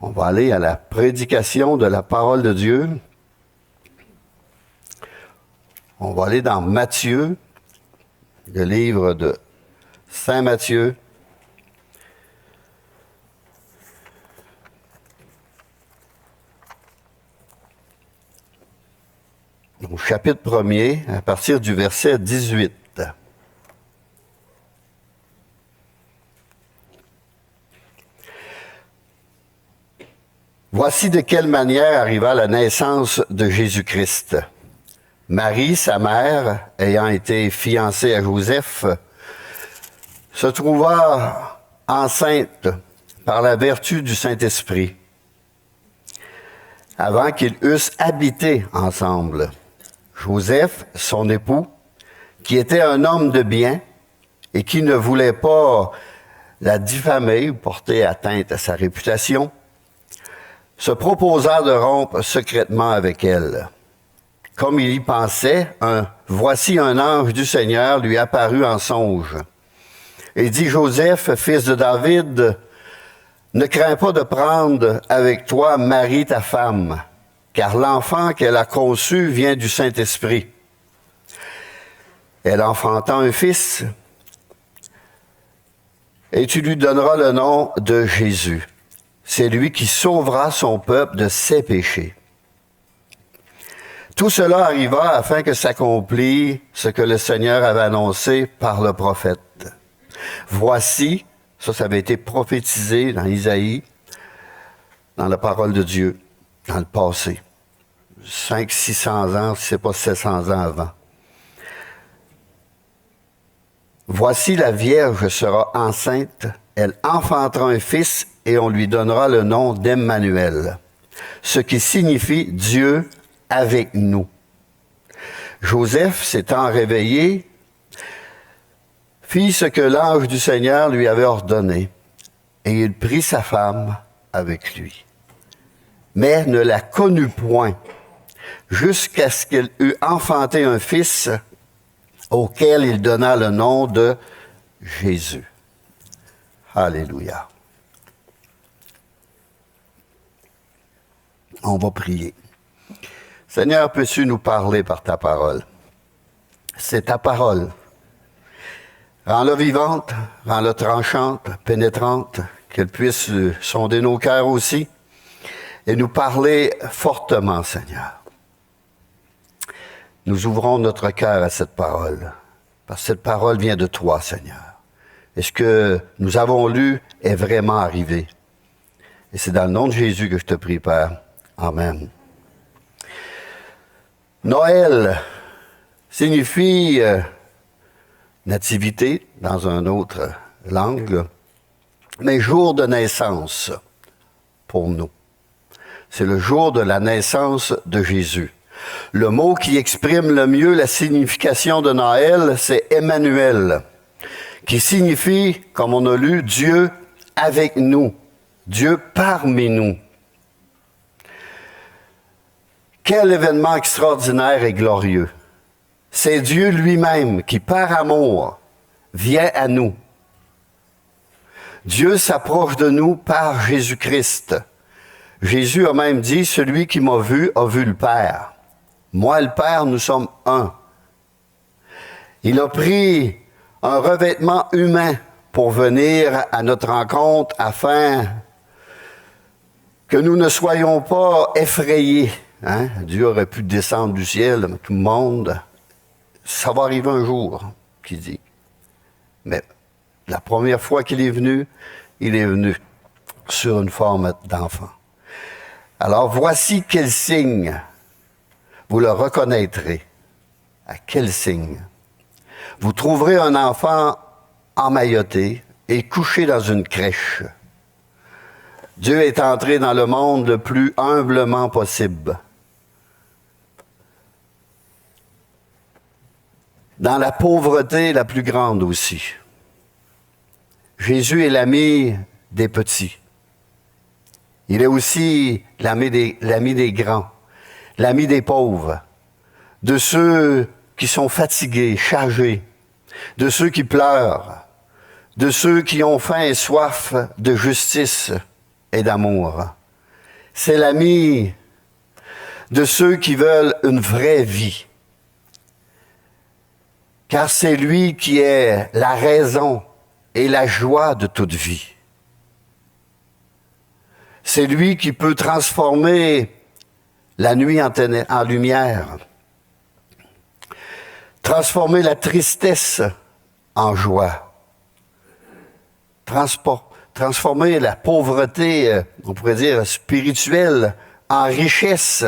On va aller à la prédication de la parole de Dieu. On va aller dans Matthieu, le livre de Saint Matthieu. Au chapitre 1er, à partir du verset 18. Voici de quelle manière arriva la naissance de Jésus-Christ. Marie, sa mère, ayant été fiancée à Joseph, se trouva enceinte par la vertu du Saint-Esprit, avant qu'ils eussent habité ensemble. Joseph, son époux, qui était un homme de bien et qui ne voulait pas la diffamer ou porter atteinte à sa réputation, se proposa de rompre secrètement avec elle. Comme il y pensait, voici un ange du Seigneur lui apparut en songe. Et dit, Joseph, fils de David, ne crains pas de prendre avec toi Marie ta femme, car l'enfant qu'elle a conçu vient du Saint-Esprit. Elle enfanta un fils, et tu lui donneras le nom de Jésus. C'est lui qui sauvera son peuple de ses péchés. Tout cela arriva afin que s'accomplisse ce que le Seigneur avait annoncé par le prophète. Voici, ça avait été prophétisé dans Isaïe, dans la parole de Dieu, dans le passé. 500-600 ans, si ce n'est pas 700 ans avant. Voici la Vierge sera enceinte, elle enfantera un fils et on lui donnera le nom d'Emmanuel, ce qui signifie Dieu avec nous. Joseph, s'étant réveillé, fit ce que l'ange du Seigneur lui avait ordonné, et il prit sa femme avec lui. Mais ne la connut point, jusqu'à ce qu'il eût enfanté un fils, auquel il donna le nom de Jésus. Alléluia. On va prier. Seigneur, peux-tu nous parler par ta parole? C'est ta parole. Rends-la vivante, rends-la tranchante, pénétrante, qu'elle puisse sonder nos cœurs aussi et nous parler fortement, Seigneur. Nous ouvrons notre cœur à cette parole, parce que cette parole vient de toi, Seigneur. Et ce que nous avons lu est vraiment arrivé. Et c'est dans le nom de Jésus que je te prie, Père. Amen. Noël signifie nativité dans une autre langue, mais jour de naissance pour nous. C'est le jour de la naissance de Jésus. Le mot qui exprime le mieux la signification de Noël, c'est Emmanuel, qui signifie, comme on a lu, Dieu avec nous, Dieu parmi nous. Quel événement extraordinaire et glorieux! C'est Dieu lui-même qui, par amour, vient à nous. Dieu s'approche de nous par Jésus-Christ. Jésus a même dit, celui qui m'a vu a vu le Père. Moi et le Père, nous sommes un. Il a pris un revêtement humain pour venir à notre rencontre afin que nous ne soyons pas effrayés. Hein? Dieu aurait pu descendre du ciel, tout le monde. Ça va arriver un jour, qu'il dit. Mais la première fois qu'il est venu sur une forme d'enfant. Alors voici quel signe. Vous le reconnaîtrez. À quel signe? Vous trouverez un enfant emmailloté et couché dans une crèche. Dieu est entré dans le monde le plus humblement possible. Dans la pauvreté la plus grande aussi. Jésus est l'ami des petits. Il est aussi l'ami des grands, l'ami des pauvres, de ceux qui sont fatigués, chargés, de ceux qui pleurent, de ceux qui ont faim et soif de justice et d'amour. C'est l'ami de ceux qui veulent une vraie vie. Car c'est lui qui est la raison et la joie de toute vie. C'est lui qui peut transformer la nuit en lumière, transformer la tristesse en joie, transformer la pauvreté, on pourrait dire spirituelle, en richesse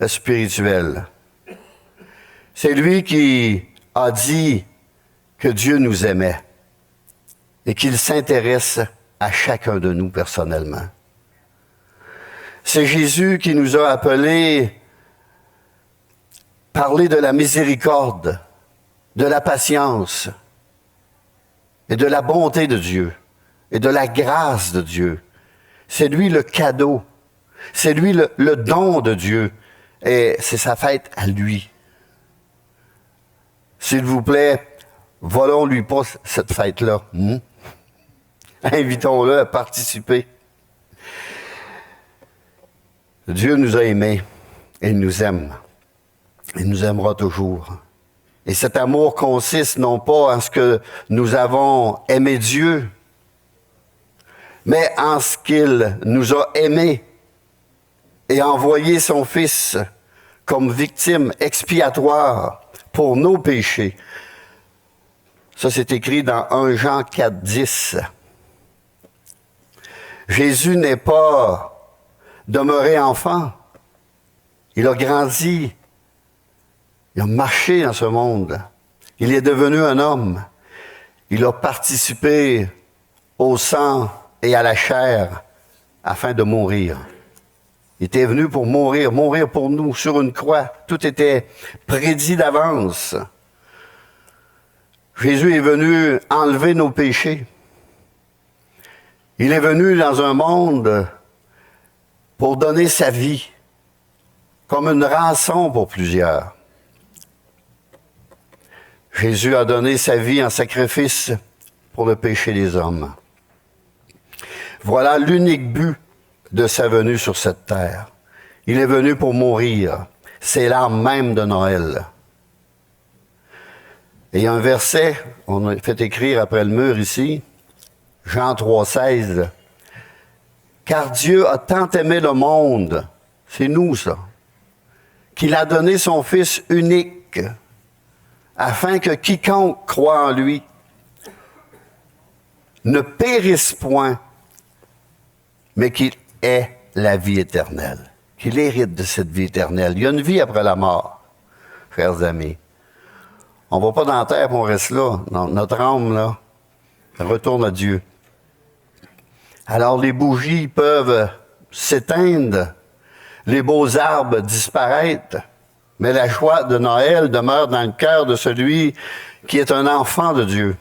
spirituelle. C'est lui qui a dit que Dieu nous aimait et qu'il s'intéresse à chacun de nous personnellement. C'est Jésus qui nous a appelés à parler de la miséricorde, de la patience et de la bonté de Dieu et de la grâce de Dieu. C'est lui le cadeau, c'est lui le don de Dieu et c'est sa fête à lui. S'il vous plaît, volons-lui pas cette fête-là. Invitons-le à participer. Dieu nous a aimés et il nous aime. Il nous aimera toujours. Et cet amour consiste non pas en ce que nous avons aimé Dieu, mais en ce qu'il nous a aimés et envoyé son Fils comme victime expiatoire pour nos péchés. Ça, c'est écrit dans 1 Jean 4, 10. Jésus n'est pas demeuré enfant. Il a grandi. Il a marché dans ce monde. Il est devenu un homme. Il a participé au sang et à la chair afin de mourir. Il était venu pour mourir pour nous sur une croix. Tout était prédit d'avance. Jésus est venu enlever nos péchés. Il est venu dans un monde pour donner sa vie comme une rançon pour plusieurs. Jésus a donné sa vie en sacrifice pour le péché des hommes. Voilà l'unique but de sa venue sur cette terre. Il est venu pour mourir. C'est l'âme même de Noël. Et il y a un verset, on a fait écrire après le mur ici, Jean 3, 16. Car Dieu a tant aimé le monde, c'est nous ça, qu'il a donné son Fils unique, afin que quiconque croit en lui ne périsse point, mais qu'il ait la vie éternelle, qu'il hérite de cette vie éternelle. Il y a une vie après la mort, chers amis. On ne va pas dans la terre et on reste là. Non, notre âme, là, retourne à Dieu. Alors les bougies peuvent s'éteindre, les beaux arbres disparaître, mais la joie de Noël demeure dans le cœur de celui qui est un enfant de Dieu.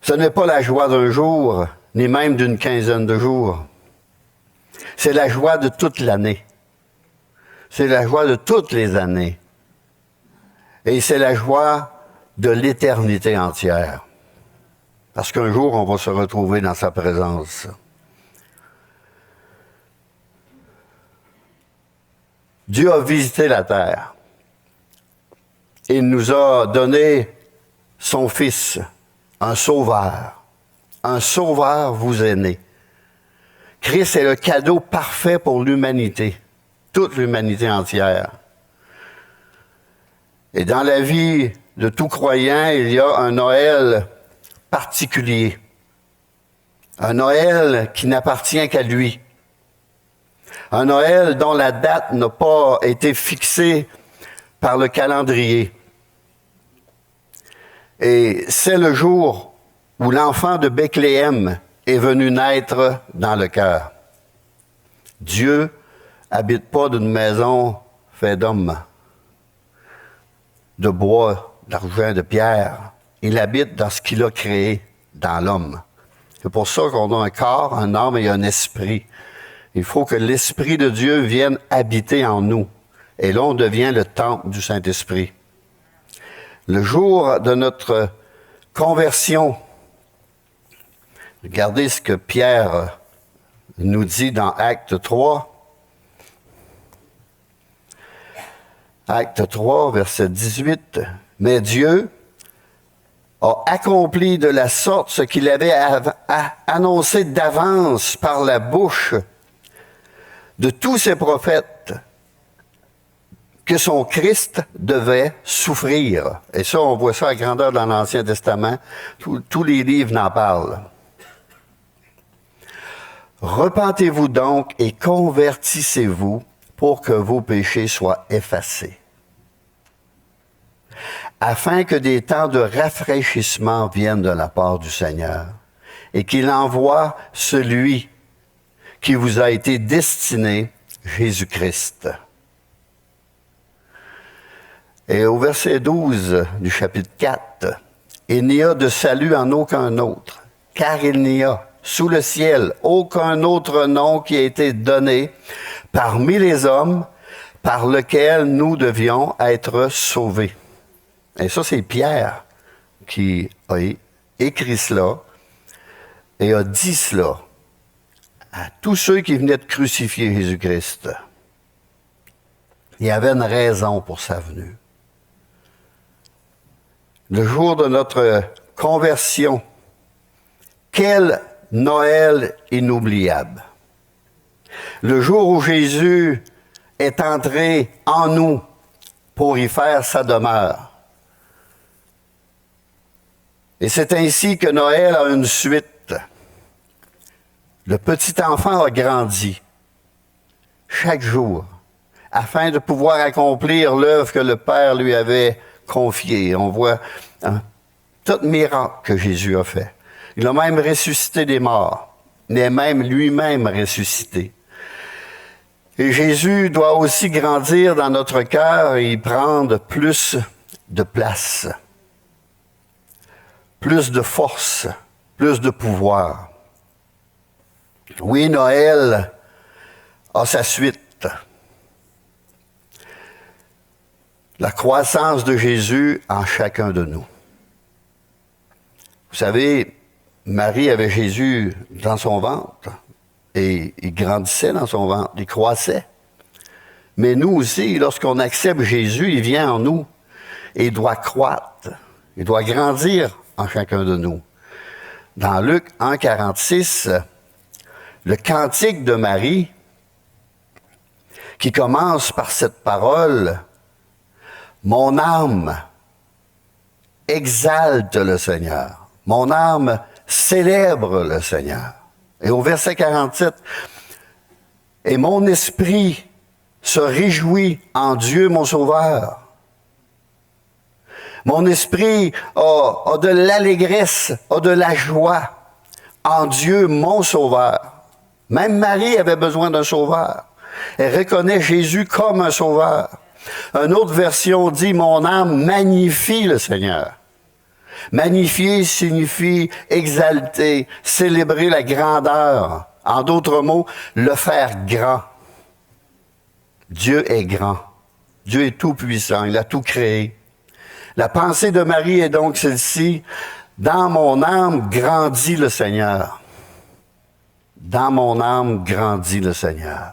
Ce n'est pas la joie d'un jour, ni même d'une quinzaine de jours. C'est la joie de toute l'année. C'est la joie de toutes les années. Et c'est la joie de l'éternité entière. Parce qu'un jour, on va se retrouver dans sa présence. Dieu a visité la terre. Il nous a donné son Fils, un sauveur. Un sauveur vous est né. Christ est le cadeau parfait pour l'humanité, toute l'humanité entière. Et dans la vie de tout croyant, il y a un Noël particulier. Un Noël qui n'appartient qu'à lui. Un Noël dont la date n'a pas été fixée par le calendrier. Et c'est le jour où l'enfant de Bethléem est venu naître dans le cœur. Dieu habite pas d'une maison faite d'hommes, de bois, d'argent, de pierre. Il habite dans ce qu'il a créé, dans l'homme. C'est pour ça qu'on a un corps, un âme et un esprit. Il faut que l'Esprit de Dieu vienne habiter en nous. Et là, on devient le temple du Saint-Esprit. Le jour de notre conversion, regardez ce que Pierre nous dit dans Acte 3, Acte 3, verset 18, « Mais Dieu a accompli de la sorte ce qu'il avait annoncé d'avance par la bouche de tous ses prophètes, que son Christ devait souffrir. » Et ça, on voit ça à grandeur dans l'Ancien Testament. Tous les livres n'en parlent. « Repentez-vous donc et convertissez-vous pour que vos péchés soient effacés, afin que des temps de rafraîchissement viennent de la part du Seigneur, et qu'il envoie celui qui vous a été destiné, Jésus-Christ. » Et au verset 12 du chapitre 4, « Il n'y a de salut en aucun autre, car il n'y a sous le ciel aucun autre nom qui a été donné parmi les hommes par lequel nous devions être sauvés. » Et ça, c'est Pierre qui a écrit cela et a dit cela à tous ceux qui venaient de crucifier Jésus-Christ. Il y avait une raison pour sa venue. Le jour de notre conversion, quel Noël inoubliable. Le jour où Jésus est entré en nous pour y faire sa demeure. Et c'est ainsi que Noël a une suite. Le petit enfant a grandi chaque jour afin de pouvoir accomplir l'œuvre que le Père lui avait confiée. On voit tout miracle que Jésus a fait. Il a même ressuscité des morts. Il est même lui-même ressuscité. Et Jésus doit aussi grandir dans notre cœur et y prendre plus de place, plus de force, plus de pouvoir. Oui, Noël a sa suite. La croissance de Jésus en chacun de nous. Vous savez, Marie avait Jésus dans son ventre et il grandissait dans son ventre, il croissait. Mais nous aussi, lorsqu'on accepte Jésus, il vient en nous et il doit croître, il doit grandir en chacun de nous. Dans Luc 1, 46, le cantique de Marie, qui commence par cette parole, « Mon âme exalte le Seigneur, mon âme célèbre le Seigneur. » Et au verset 47, « Et mon esprit se réjouit en Dieu mon Sauveur. » Mon esprit a de l'allégresse, a de la joie en Dieu mon Sauveur. Même Marie avait besoin d'un Sauveur. Elle reconnaît Jésus comme un Sauveur. Une autre version dit « Mon âme magnifie le Seigneur ». Magnifier signifie exalter, célébrer la grandeur. En d'autres mots, le faire grand. Dieu est grand. Dieu est tout-puissant. Il a tout créé. La pensée de Marie est donc celle-ci. Dans mon âme grandit le Seigneur. Dans mon âme grandit le Seigneur.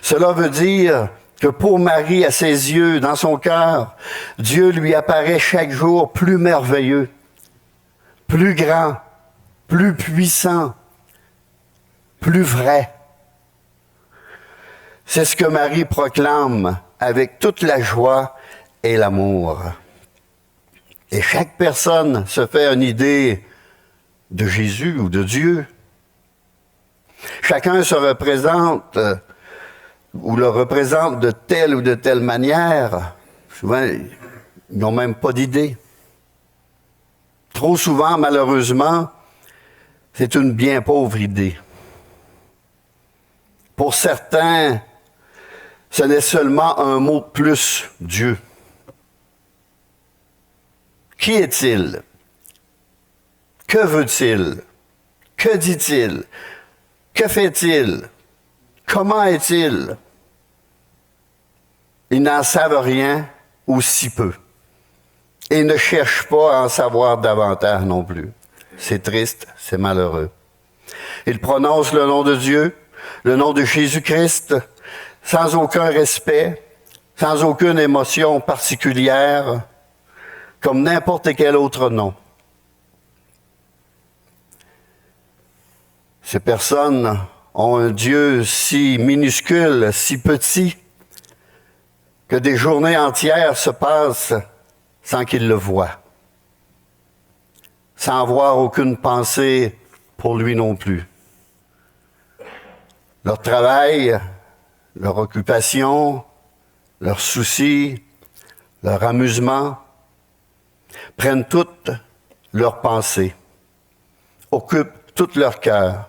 Cela veut dire que pour Marie, à ses yeux, dans son cœur, Dieu lui apparaît chaque jour plus merveilleux, plus grand, plus puissant, plus vrai. C'est ce que Marie proclame avec toute la joie et l'amour. Et chaque personne se fait une idée de Jésus ou de Dieu. Chacun se représente ou le représente de telle ou de telle manière. Souvent, ils n'ont même pas d'idée. Trop souvent, malheureusement, c'est une bien pauvre idée. Pour certains, ce n'est seulement un mot de plus, Dieu. Qui est-il? Que veut-il? Que dit-il? Que fait-il? Comment est-il? Ils n'en savent rien ou si peu. Et ne cherchent pas à en savoir davantage non plus. C'est triste, c'est malheureux. Il prononce le nom de Dieu, le nom de Jésus-Christ, sans aucun respect, sans aucune émotion particulière, comme n'importe quel autre nom. Ces personnes ont un Dieu si minuscule, si petit, que des journées entières se passent sans qu'ils le voient, sans avoir aucune pensée pour lui non plus. Leur travail, leur occupation, leurs soucis, leur amusement prennent toutes leurs pensées, occupent tout leur cœur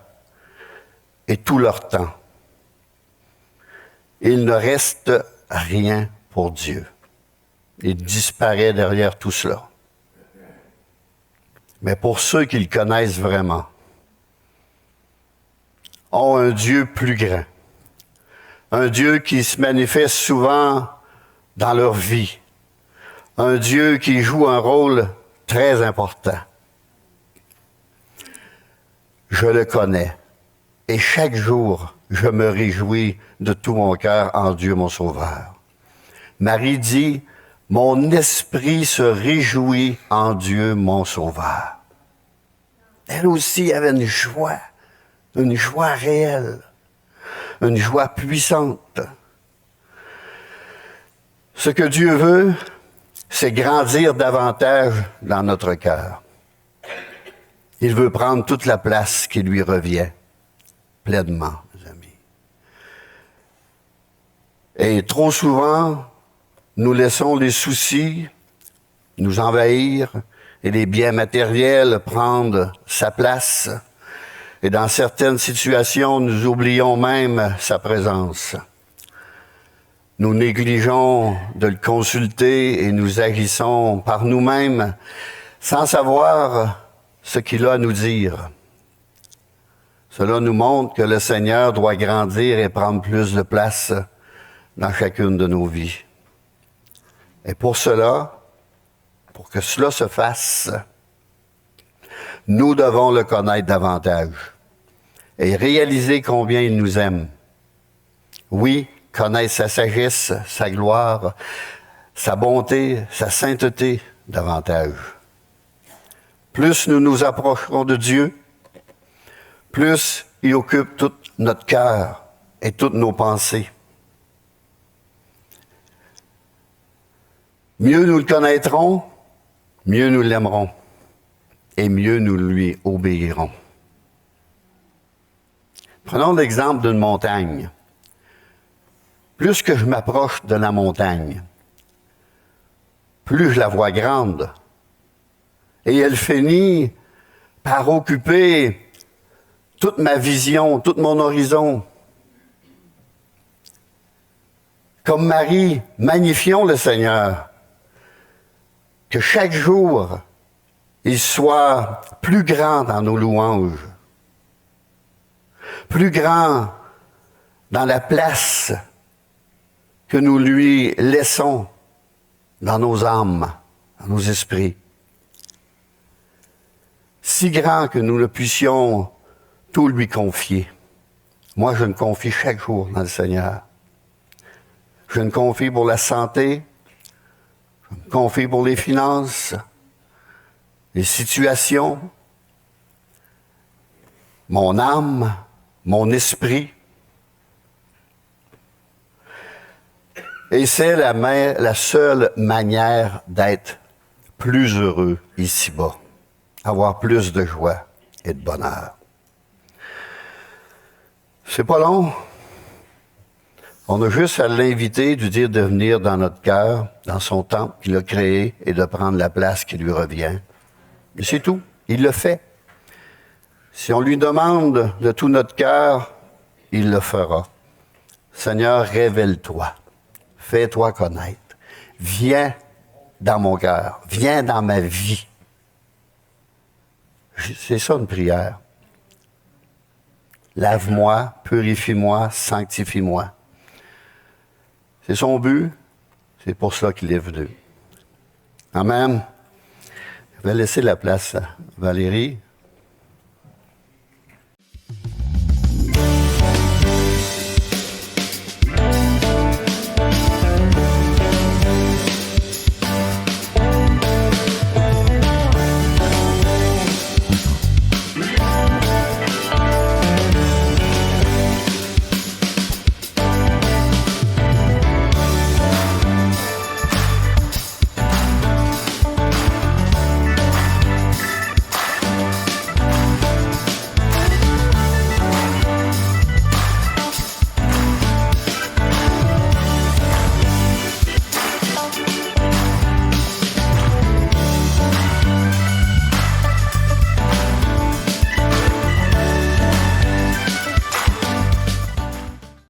et tout leur temps. Il ne reste rien pour Dieu. Il disparaît derrière tout cela. Mais pour ceux qui le connaissent vraiment, ont un Dieu plus grand, un Dieu qui se manifeste souvent dans leur vie, un Dieu qui joue un rôle très important. Je le connais et chaque jour, je me réjouis de tout mon cœur en Dieu mon Sauveur. Marie dit, « Mon esprit se réjouit en Dieu mon Sauveur. » Elle aussi avait une joie réelle, une joie puissante. Ce que Dieu veut, c'est grandir davantage dans notre cœur. Il veut prendre toute la place qui lui revient, pleinement, mes amis. Et trop souvent, nous laissons les soucis nous envahir et les biens matériels prendre sa place. Et dans certaines situations, nous oublions même sa présence. Nous négligeons de le consulter et nous agissons par nous-mêmes sans savoir ce qu'il a à nous dire. Cela nous montre que le Seigneur doit grandir et prendre plus de place dans chacune de nos vies. Et pour cela, pour que cela se fasse, nous devons le connaître davantage et réaliser combien il nous aime. Oui, connaître sa sagesse, sa gloire, sa bonté, sa sainteté davantage. Plus nous nous approcherons de Dieu, plus il occupe tout notre cœur et toutes nos pensées. Mieux nous le connaîtrons, mieux nous l'aimerons et mieux nous lui obéirons. Prenons l'exemple d'une montagne. Plus que je m'approche de la montagne, plus je la vois grande. Et elle finit par occuper toute ma vision, tout mon horizon. Comme Marie, magnifions le Seigneur. Que chaque jour, il soit plus grand dans nos louanges, plus grand dans la place que nous lui laissons dans nos âmes, dans nos esprits. Si grand que nous ne puissions tout lui confier. Moi, je me confie chaque jour dans le Seigneur. Je me confie pour la santé, je me confie pour les finances, les situations, mon âme, mon esprit. Et c'est la seule manière d'être plus heureux ici-bas, avoir plus de joie et de bonheur. C'est pas long. On a juste à l'inviter, de dire de venir dans notre cœur, dans son temple qu'il a créé et de prendre la place qui lui revient. Et c'est tout. Il le fait. Si on lui demande de tout notre cœur, il le fera. Seigneur, révèle-toi. Fais-toi connaître. Viens dans mon cœur. Viens dans ma vie. C'est ça une prière. Lave-moi, purifie-moi, sanctifie-moi. C'est son but. C'est pour ça qu'il est venu. Amen. Je vais laisser la place à Valérie.